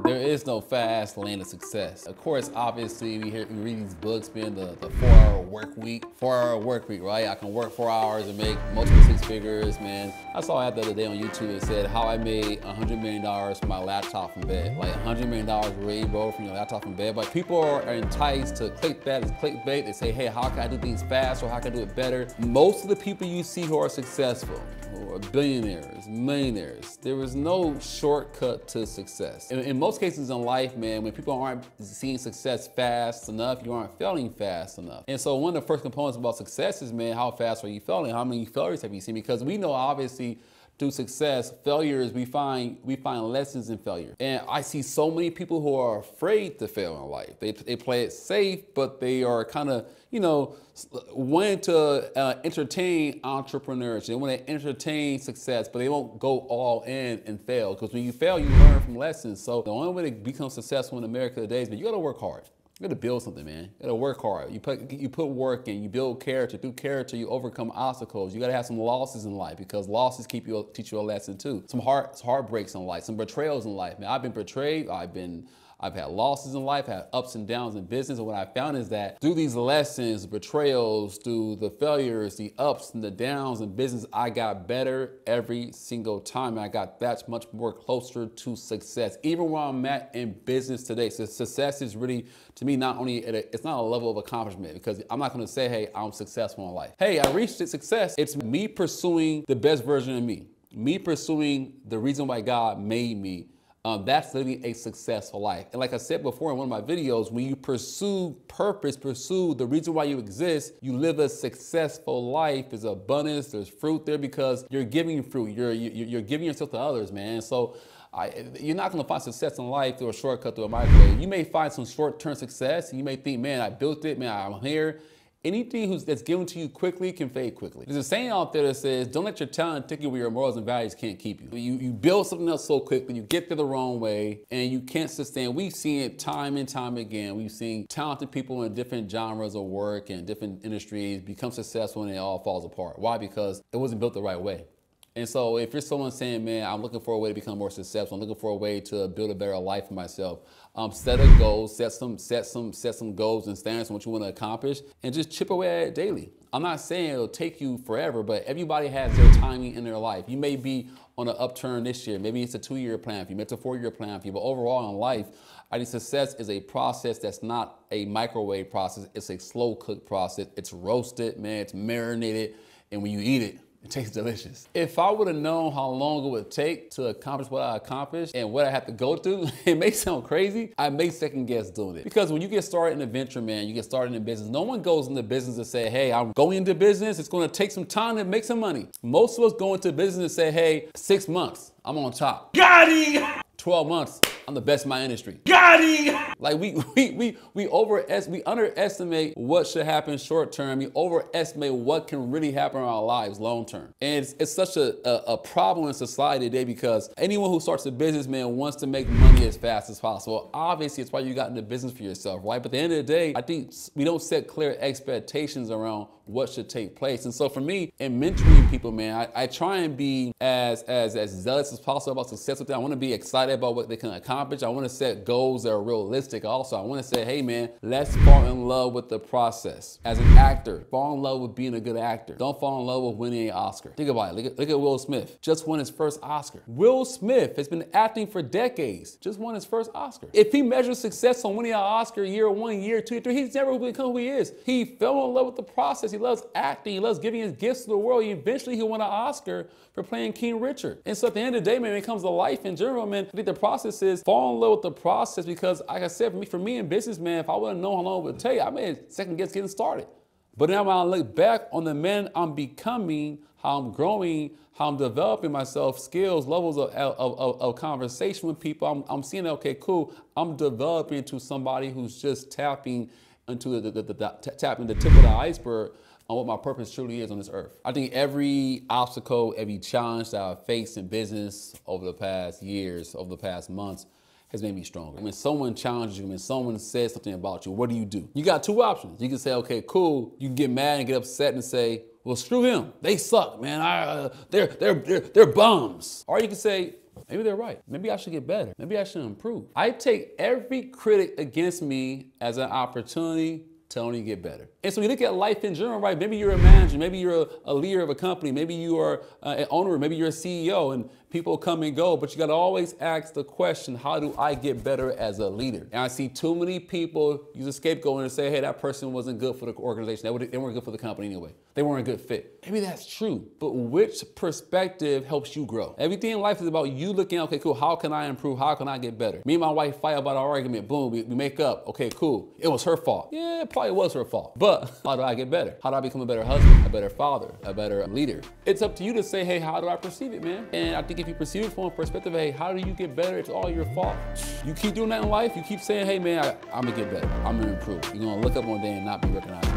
There is no fast lane of success. Of course, obviously, we read these books, man, the 4-hour work week. 4-hour work week, right? I can work 4 hours and make multiple 6 figures, man. I saw that the other day on YouTube. It said how I made $100 million from my laptop from bed. Like $100 million really, bro, from your laptop from bed. But people are enticed to clickbait. It's clickbait. They say, hey, how can I do things fast or how can I do it better? Most of the people you see who are successful, who are billionaires, millionaires, there is no shortcut to success. In most cases in life, man, when people aren't seeing success fast enough, you aren't failing fast enough. And so one of the first components about success is, man, how fast are you failing? How many failures have you seen? Because we know, obviously, through success, failures, we find lessons in failure. And I see so many people who are afraid to fail in life. They play it safe, but they are kind of, you know, wanting to entertain entrepreneurship. They want to entertain success, but they won't go all in and fail. Because when you fail, you learn from lessons. So the only way to become successful in America today is, man, you got to work hard. You gotta build something, man. You gotta work hard. You put work in, you build character. Through character, you overcome obstacles. You gotta have some losses in life because losses teach you a lesson too. Some heartbreaks in life, some betrayals in life. Man, I've been betrayed, I've had losses in life, had ups and downs in business. And what I found is that through these lessons, betrayals, through the failures, the ups and the downs in business, I got better every single time. And I got that much more closer to success. Even where I'm at in business today. So success is really, to me, not only, it's not a level of accomplishment because I'm not gonna say, hey, I'm successful in life. Hey, I reached success. It's me pursuing the best version of me. Me pursuing the reason why God made me. That's literally a successful life. And like I said before in one of my videos, when you pursue purpose, pursue the reason why you exist, you live a successful life. There's abundance, there's fruit there because you're giving fruit. You're giving yourself to others, man. So you're not going to find success in life through a shortcut, through a microwave. You may find some short-term success and you may think, man, I built it, man, I'm here. Anything that's given to you quickly can fade quickly. There's a saying out there that says, don't let your talent take you where your morals and values can't keep you. You build something else so quickly, you get there the wrong way, and you can't sustain. We've seen it time and time again. We've seen talented people in different genres of work and different industries become successful and it all falls apart. Why? Because it wasn't built the right way. And so if you're someone saying, man, I'm looking for a way to become more successful, I'm looking for a way to build a better life for myself, set a goal, set some goals and standards on what you want to accomplish, and just chip away at it daily. I'm not saying it'll take you forever, but everybody has their timing in their life. You may be on an upturn this year. Maybe it's a 2-year plan for you. Maybe it's a 4-year plan for you. But overall in life, I think success is a process that's not a microwave process. It's a slow cook process. It's roasted, man. It's marinated. And when you eat it, it tastes delicious. If I would have known how long it would take to accomplish what I accomplished and what I had to go through, it may sound crazy, I may second guess doing it. Because when you get started in a venture, man, you get started in business, no one goes into business and say, hey, I'm going into business, it's gonna take some time to make some money. Most of us go into business and say, hey, 6 months, I'm on top. Got it! 12 months, I'm the best in my industry. Got it! Like we underestimate what should happen short term. We overestimate what can really happen in our lives long term. And it's such a problem in society today because anyone who starts a business, man, wants to make money as fast as possible. Obviously, it's why you got into business for yourself, right? But at the end of the day, I think we don't set clear expectations around what should take place. And so for me, in mentoring people, man, I try and be as zealous as possible about success with them. I want to be excited about what they can accomplish. I want to set goals that are realistic. Also, I want to say, hey, man, let's fall in love with the process. As an actor, fall in love with being a good actor. Don't fall in love with winning an Oscar. Think about it. Look at Will Smith. Just won his first Oscar. Will Smith has been acting for decades. Just won his first Oscar. If he measures success on winning an Oscar year 1, year 2, 3, he's never become who he is. He fell in love with the process. He loves acting. He loves giving his gifts to the world. Eventually, he won an Oscar for playing King Richard. And so at the end of the day, man, when it comes to life in general, man, I think the process is fall in love with the process because, like I said, for me in business, man, if I would have known how long it would take, I may have second guess getting started. But now when I look back on the man I'm becoming, how I'm growing, how I'm developing myself, skills, levels of conversation with people, I'm seeing, okay, cool, I'm developing to somebody who's just tapping into tapping the tip of the iceberg on what my purpose truly is on this earth. I think every obstacle, every challenge that I've faced in business over the past years, over the past months, has made me stronger. When someone challenges you, when someone says something about you, what do? You got two options. You can say, okay, cool. You can get mad and get upset and say, well, screw him. They suck, man. They're bums. Or you can say, maybe they're right. Maybe I should get better. Maybe I should improve. I take every critic against me as an opportunity to only get better. And so you look at life in general, right? Maybe you're a manager, maybe you're a leader of a company, maybe you are an owner, maybe you're a CEO, and people come and go, but you gotta always ask the question, how do I get better as a leader? And I see too many people use a scapegoat and say, hey, that person wasn't good for the organization. They weren't good for the company anyway. They weren't a good fit. Maybe that's true, but which perspective helps you grow? Everything in life is about you looking, okay, cool, how can I improve? How can I get better? Me and my wife fight about our argument, boom, we make up, okay, cool. It was her fault. Yeah, it probably was her fault, but how do I get better? How do I become a better husband, a better father, a better leader? It's up to you to say, hey, how do I perceive it, man? And I think if you perceive it from a perspective, hey, how do you get better? It's all your fault. You keep doing that in life, you keep saying, hey, man, I'm gonna get better. I'm gonna improve. You're gonna look up one day and not be recognized.